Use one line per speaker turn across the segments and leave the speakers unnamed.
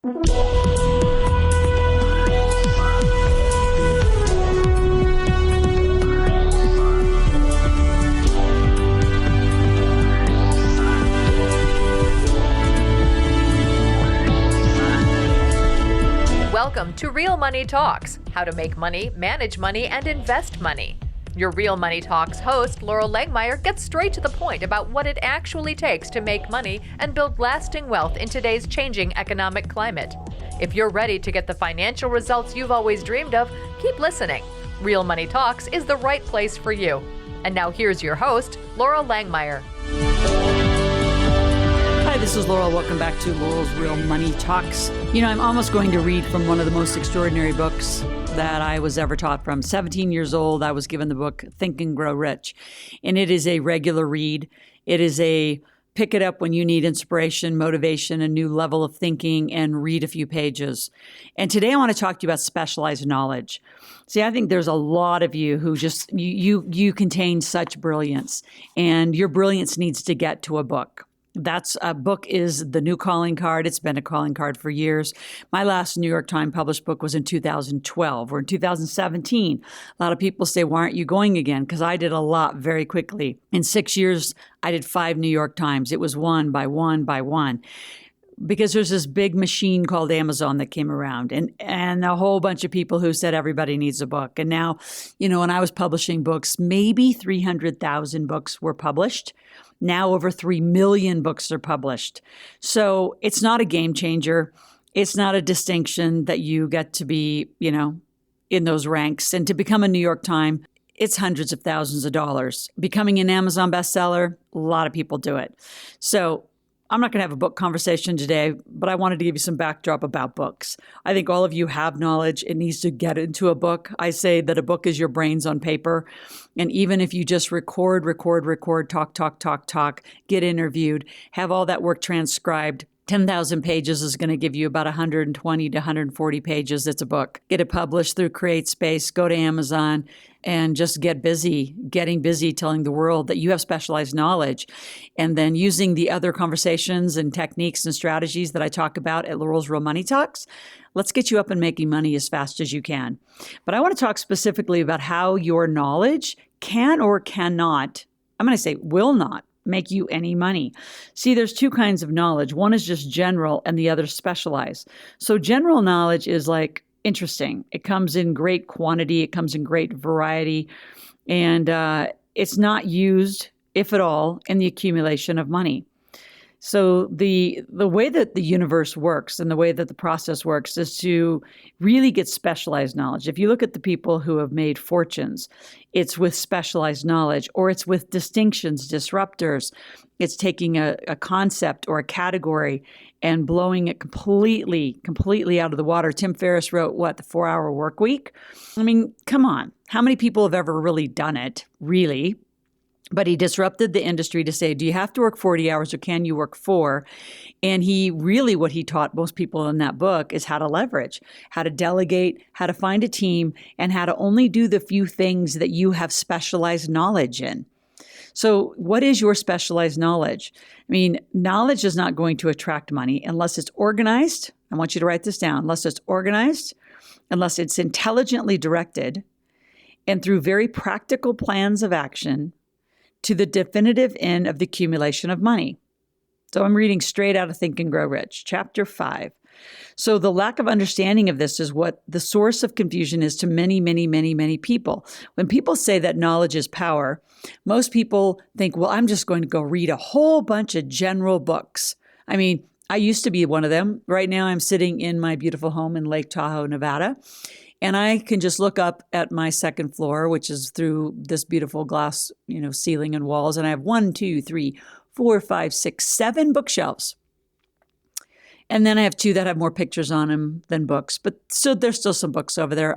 Welcome to Real Money Talks, how to make money, manage money, and invest money. Your Real Money Talks host, Laurel Langmeyer, gets straight to the point about what it actually takes to make money and build lasting wealth in today's changing economic climate. If you're ready to get the financial results you've always dreamed of, keep listening. Real Money Talks is the right place for you. And now here's your host, Laurel Langmeyer.
Hi, this is Laurel. Welcome back to Laurel's Real Money Talks. I'm almost going to read from one of the most extraordinary books that I was ever taught from. 17 years old, I was given the book Think and Grow Rich. And it is a regular read. It is a pick it up when you need inspiration, motivation, a new level of thinking, and read a few pages. And today I want to talk to you about specialized knowledge. See, I think there's a lot of you who just, you contain such brilliance, and your brilliance needs to get to a book. A book is the new calling card. It's been a calling card for years. My last New York Times published book was in 2012 or in 2017. A lot of people say, why aren't you going again? Because I did a lot very quickly. In 6 years, I did 5 New York Times. It was one by one by one. Because there's this big machine called Amazon that came around and a whole bunch of people who said everybody needs a book. And now, when I was publishing books, maybe 300,000 books were published. Now over 3 million books are published. So it's not a game changer. It's not a distinction that you get to be, in those ranks. And to become a New York Times, it's hundreds of thousands of dollars. Becoming an Amazon bestseller, a lot of people do it. So I'm not going to have a book conversation today, but I wanted to give you some backdrop about books. I think all of you have knowledge. It needs to get into a book. I say that a book is your brains on paper. And even if you just record, talk, get interviewed, have all that work transcribed, 10,000 pages is going to give you about 120 to 140 pages. It's a book. Get it published through CreateSpace, go to Amazon, and just getting busy telling the world that you have specialized knowledge. And then using the other conversations and techniques and strategies that I talk about at Laurel's Real Money Talks, let's get you up and making money as fast as you can. But I want to talk specifically about how your knowledge can or cannot, I'm going to say will not, make you any money. See, there's two kinds of knowledge. One is just general and the other specialized. So general knowledge is like interesting. It comes in great quantity. It comes in great variety. And it's not used, if at all, in the accumulation of money. So the way that the universe works and the way that the process works is to really get specialized knowledge. If you look at the people who have made fortunes, it's with specialized knowledge, or it's with distinctions, disruptors. It's taking a concept or a category and blowing it completely out of the water. Tim Ferriss wrote, the 4-Hour Work Week? I mean, come on. How many people have ever really done it, really? But he disrupted the industry to say, do you have to work 40 hours or can you work 4? And what he taught most people in that book is how to leverage, how to delegate, how to find a team, and how to only do the few things that you have specialized knowledge in. So what is your specialized knowledge? I mean, knowledge is not going to attract money unless it's organized. I want you to write this down. Unless it's organized, unless it's intelligently directed, and through very practical plans of action, to the definitive end of the accumulation of money. So I'm reading straight out of Think and Grow Rich, chapter 5. So the lack of understanding of this is what the source of confusion is to many, many, many, many people. When people say that knowledge is power, most people think, well, I'm just going to go read a whole bunch of general books. I mean, I used to be one of them. Right now I'm sitting in my beautiful home in Lake Tahoe, Nevada. And I can just look up at my second floor, which is through this beautiful glass, ceiling and walls. And I have 1, 2, 3, 4, 5, 6, 7 bookshelves. And then I have 2 that have more pictures on them than books. But so there's still some books over there.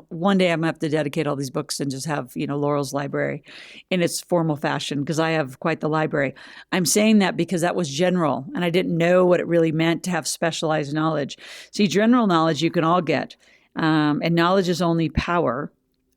One day I'm going to have to dedicate all these books and just have, Laurel's library in its formal fashion because I have quite the library. I'm saying that because that was general and I didn't know what it really meant to have specialized knowledge. See, general knowledge you can all get. And knowledge is only power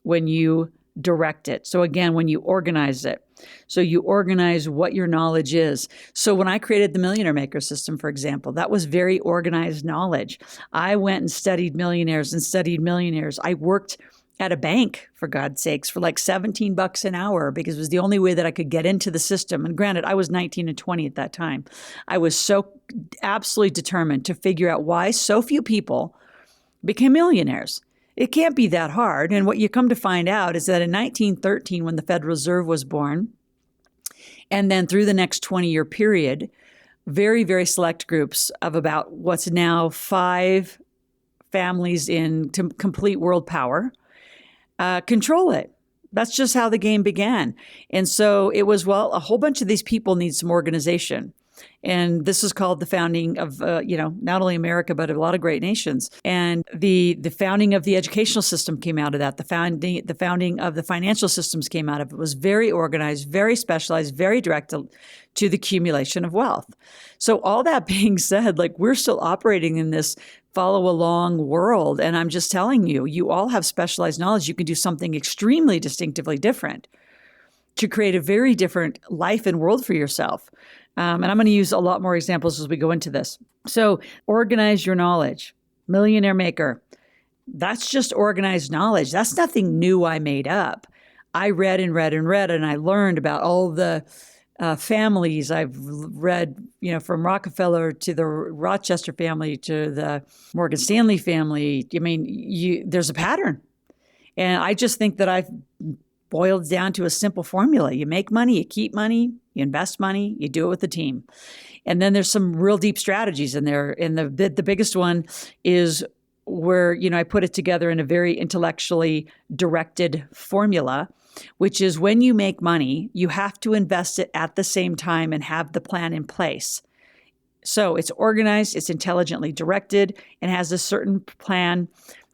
when you direct it. So again, when you organize it, so you organize what your knowledge is. So when I created the Millionaire Maker system, for example, that was very organized knowledge. I went and studied millionaires and studied millionaires. I worked at a bank, for God's sakes, for like $17 an hour because it was the only way that I could get into the system. And granted, I was 19 and 20 at that time. I was so absolutely determined to figure out why so few people became millionaires. It can't be that hard. And what you come to find out is that in 1913, when the Federal Reserve was born, and then through the next 20-year period, very, very select groups of about what's now 5 families in complete world power control it. That's just how the game began. And so it was, well, a whole bunch of these people need some organization. And this is called the founding of, not only America, but a lot of great nations. And the founding of the educational system came out of that. The founding of the financial systems came out of it. It was very organized, very specialized, very direct to the accumulation of wealth. So all that being said, like we're still operating in this follow along world. And I'm just telling you, you all have specialized knowledge. You can do something extremely distinctively different to create a very different life and world for yourself. And I'm going to use a lot more examples as we go into this. So organize your knowledge. Millionaire Maker. That's just organized knowledge. That's nothing new I made up. I read and read and read, and I learned about all the families. I've read, from Rockefeller to the Rochester family to the Morgan Stanley family. I mean, there's a pattern. And I just think that I've boiled down to a simple formula. You make money, you keep money, you invest money, you do it with the team. And then there's some real deep strategies in there. And the biggest one is where, I put it together in a very intellectually directed formula, which is when you make money, you have to invest it at the same time and have the plan in place. So it's organized, it's intelligently directed, and has a certain plan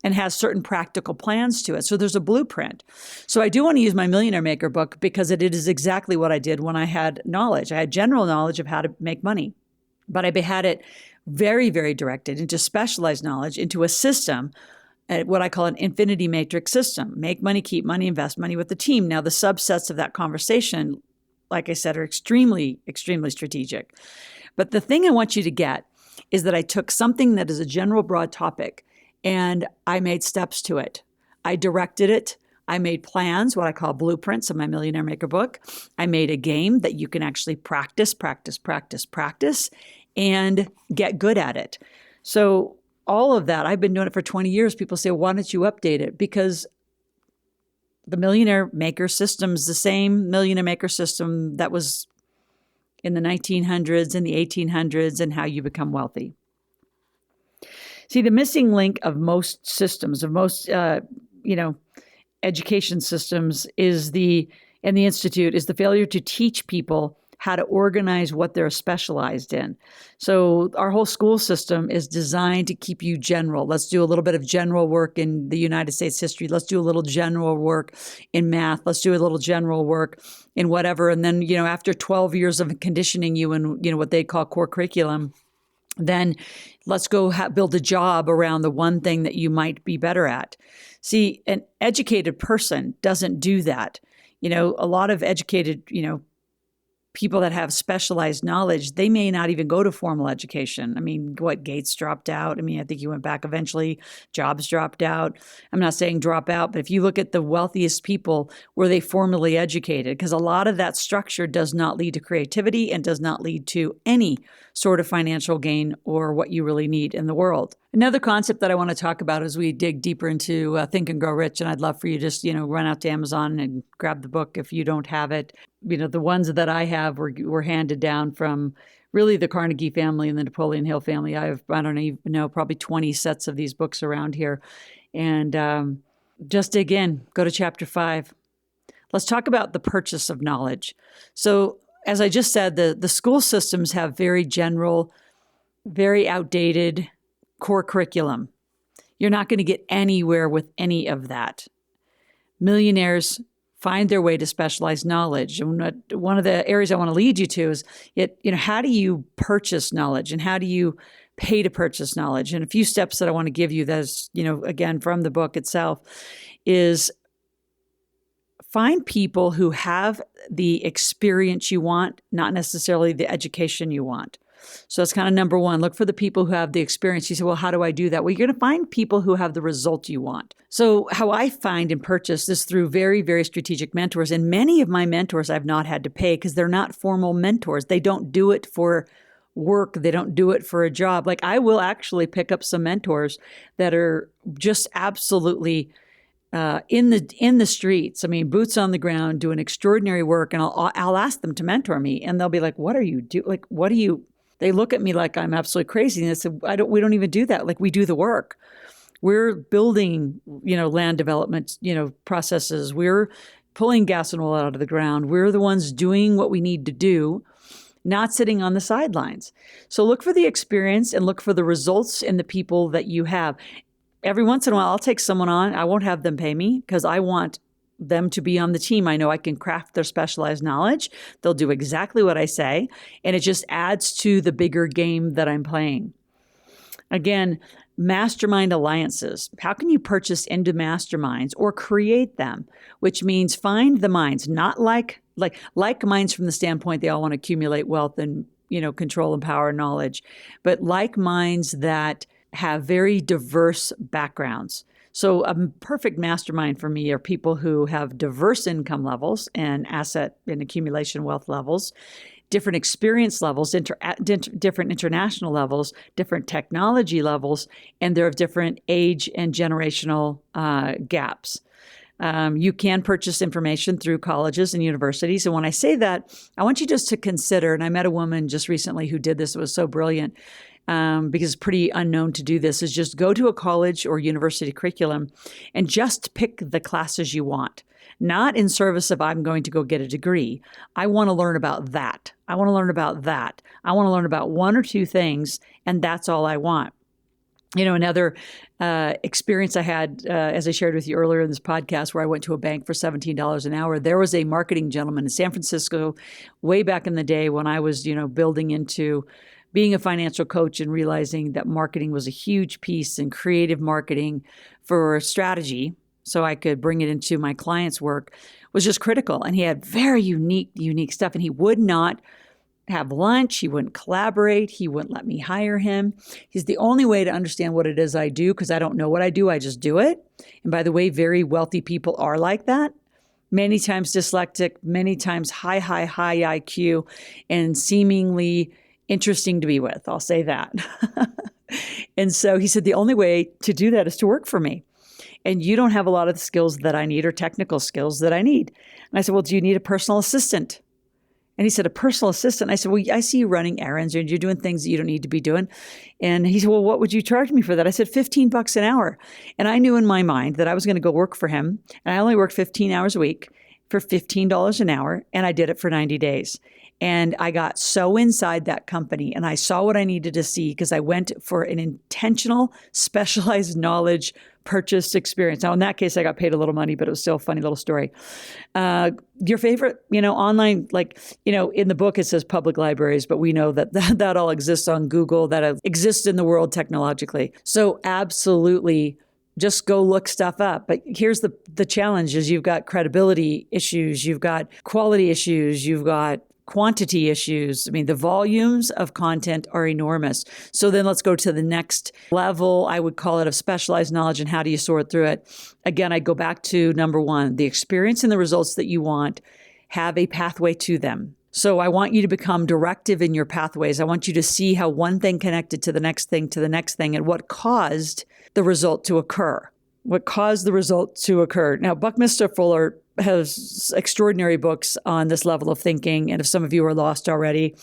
and has certain practical plans to it. So there's a blueprint. So I do want to use my Millionaire Maker book because it is exactly what I did when I had knowledge. I had general knowledge of how to make money, but I had it very, very directed into specialized knowledge, into a system, what I call an infinity matrix system. Make money, keep money, invest money with the team. Now, the subsets of that conversation, like I said, are extremely, extremely strategic. But the thing I want you to get is that I took something that is a general broad topic and I made steps to it. I directed it. I made plans, what I call blueprints in my Millionaire Maker book. I made a game that you can actually practice, and get good at it. So all of that, I've been doing it for 20 years. People say, why don't you update it? Because the Millionaire Maker system is the same Millionaire Maker system that was in the 1900s and the 1800s and how you become wealthy. See, the missing link of most systems, of most, education systems and the Institute is the failure to teach people how to organize what they're specialized in. So our whole school system is designed to keep you general. Let's do a little bit of general work in the United States history. Let's do a little general work in math. Let's do a little general work in whatever. And then, after 12 years of conditioning you in, what they call core curriculum, then let's go build a job around the one thing that you might be better at. See, an educated person doesn't do that. A lot of educated, people that have specialized knowledge, they may not even go to formal education. I mean, Gates dropped out. I mean, I think he went back eventually. Jobs dropped out. I'm not saying drop out, but if you look at the wealthiest people, were they formally educated? Because a lot of that structure does not lead to creativity and does not lead to any sort of financial gain or what you really need in the world. Another concept that I want to talk about as we dig deeper into Think and Grow Rich, and I'd love for you to just, run out to Amazon and grab the book if you don't have it. The ones that I have were handed down from really the Carnegie family and the Napoleon Hill family. I don't even know, probably 20 sets of these books around here. And just dig in, go to chapter 5. Let's talk about the purchase of knowledge. So as I just said, the school systems have very general, very outdated core curriculum. You're not going to get anywhere with any of that. Millionaires find their way to specialized knowledge. And one of the areas I want to lead you to is, how do you purchase knowledge and how do you pay to purchase knowledge? And a few steps that I want to give you that's, again, from the book itself is find people who have the experience you want, not necessarily the education you want. So that's kind of number one. Look for the people who have the experience. You say, well, how do I do that? Well, you're going to find people who have the result you want. So how I find and purchase is through very, very strategic mentors. And many of my mentors I've not had to pay because they're not formal mentors. They don't do it for work. They don't do it for a job. Like I will actually pick up some mentors that are just absolutely in the streets. I mean, boots on the ground, doing extraordinary work. And I'll ask them to mentor me, and they'll be like, "What are you doing? Like, what do you?" They look at me like I'm absolutely crazy. And I said, we don't even do that. Like we do the work. We're building, land development, processes. We're pulling gas and oil out of the ground. We're the ones doing what we need to do, not sitting on the sidelines. So look for the experience and look for the results in the people that you have. Every once in a while, I'll take someone on. I won't have them pay me because I want them to be on the team. I know I can craft their specialized knowledge. They'll do exactly what I say. And it just adds to the bigger game that I'm playing. Again, mastermind alliances. How can you purchase into masterminds or create them? Which means find the minds, not like minds from the standpoint they all want to accumulate wealth and, control and power and knowledge, but like minds that have very diverse backgrounds. So a perfect mastermind for me are people who have diverse income levels and asset and accumulation wealth levels, different experience levels, different international levels, different technology levels, and they're of different age and generational gaps. You can purchase information through colleges and universities. And when I say that, I want you just to consider, and I met a woman just recently who did this. It was so brilliant. Because it's pretty unknown to do this, is just go to a college or university curriculum and just pick the classes you want. Not in service of I'm going to go get a degree. I want to learn about that. I want to learn about that. I want to learn about one or two things, and that's all I want. Another experience I had, as I shared with you earlier in this podcast, where I went to a bank for $17 an hour. There was a marketing gentleman in San Francisco way back in the day when I was, building into being a financial coach and realizing that marketing was a huge piece, and creative marketing for strategy, so I could bring it into my clients' work, was just critical. And he had very unique stuff. And he would not have lunch. He wouldn't collaborate. He wouldn't let me hire him. He's the only way to understand what it is I do, because I don't know what I do. I just do it. And by the way, very wealthy people are like that. Many times dyslexic, many times high IQ, and seemingly interesting to be with. I'll say that. And so he said, the only way to do that is to work for me. And you don't have a lot of the skills that I need, or technical skills that I need. And I said, well, do you need a personal assistant? And he said, a personal assistant? I said, well, I see you running errands and you're doing things that you don't need to be doing. And he said, well, what would you charge me for that? I said, $15 an hour. And I knew in my mind that I was going to go work for him. And I only worked 15 hours a week for $15 an hour. And I did it for 90 days. And I got so inside that company, and I saw what I needed to see, because I went for an intentional, specialized knowledge purchase experience. Now, in that case, I got paid a little money, but it was still a funny little story. Your favorite, online, in the book, it says public libraries, but we know that all exists on Google, that exists in the world technologically. So absolutely, just go look stuff up. But here's the challenge is you've got credibility issues, you've got quality issues, you've got quantity issues. I mean, the volumes of content are enormous. So then let's go to the next level. I would call it of specialized knowledge, and how do you sort through it? Again, I go back to number one, the experience and the results that you want have a pathway to them. So I want you to become directive in your pathways. I want you to see how one thing connected to the next thing, and what caused the result to occur. What caused the result to occur. Now, Buckminster Fuller has extraordinary books on this level of thinking. And if some of you are lost already,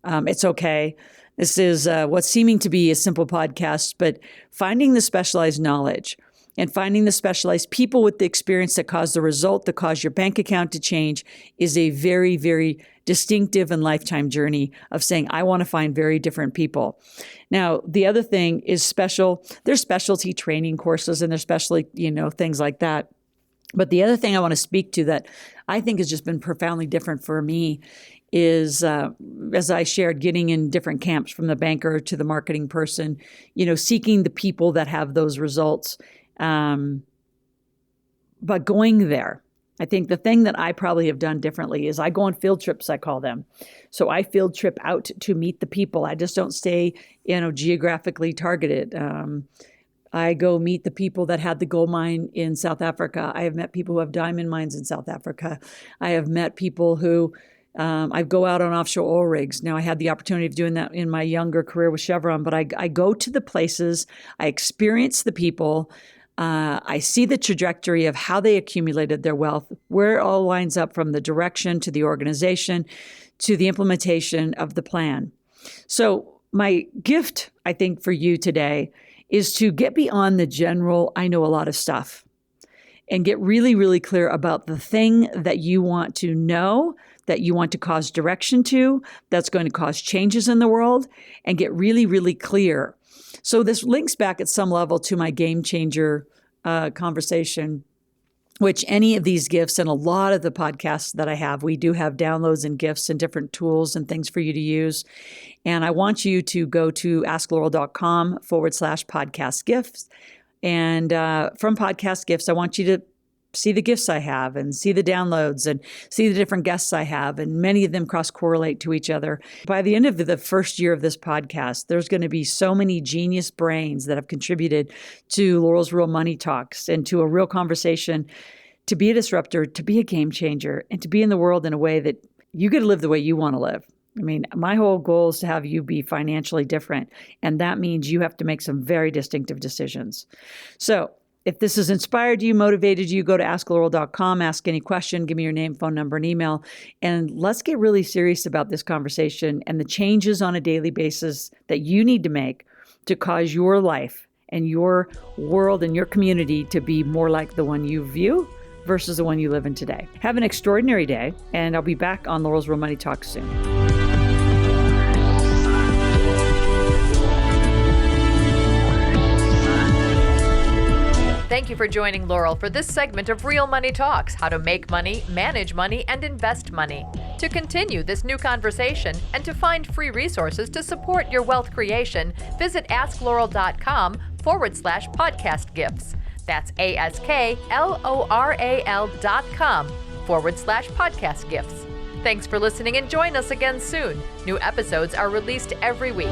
it's okay. This is what's seeming to be a simple podcast, but finding the specialized knowledge and finding the specialized people with the experience that cause the result, that cause your bank account to change, is a very, very distinctive and lifetime journey of saying, I want to find very different people. Now, the other thing is there's specialty training courses, and there's specialty, things like that. But the other thing I want to speak to that I think has just been profoundly different for me is, as I shared, getting in different camps, from the banker to the marketing person, seeking the people that have those results. But going there I think the thing that I probably have done differently is I go on field trips, I call them. So I field trip out to meet the people. I just don't stay, geographically targeted. I go meet the people that had the gold mine in South Africa. I have met people who have diamond mines in South Africa. I have met people who, I go out on offshore oil rigs. Now, I had the opportunity of doing that in my younger career with Chevron, but I go to the places, I experience the people, I see the trajectory of how they accumulated their wealth, where it all lines up from the direction to the organization to the implementation of the plan. So my gift, I think, for you today is to get beyond the general, I know a lot of stuff, and get really, really clear about the thing that you want to know, that you want to cause direction to, that's going to cause changes in the world, and get really, really clear. So this links back at some level to my game changer conversation, which any of these gifts and a lot of the podcasts that I have, we do have downloads and gifts and different tools and things for you to use. And I want you to go to asklaurel.com/podcast gifts. And from podcast gifts, I want you to see the gifts I have and see the downloads and see the different guests I have. And many of them cross-correlate to each other. By the end of the first year of this podcast, there's going to be so many genius brains that have contributed to Laurel's Real Money Talks and to a real conversation to be a disruptor, to be a game changer, and to be in the world in a way that you get to live the way you want to live. I mean, my whole goal is to have you be financially different. And that means you have to make some very distinctive decisions. So if this has inspired you, motivated you, go to asklaurel.com, ask any question, give me your name, phone number, and email. And let's get really serious about this conversation and the changes on a daily basis that you need to make to cause your life and your world and your community to be more like the one you view versus the one you live in today. Have an extraordinary day, and I'll be back on Laurel's Real Money Talk soon.
Thank you for joining Laurel for this segment of Real Money Talks, how to make money, manage money, and invest money. To continue this new conversation and to find free resources to support your wealth creation, visit asklaurel.com/podcast gifts. That's ASKLORAL.com/podcast gifts. Thanks for listening and join us again soon. New episodes are released every week.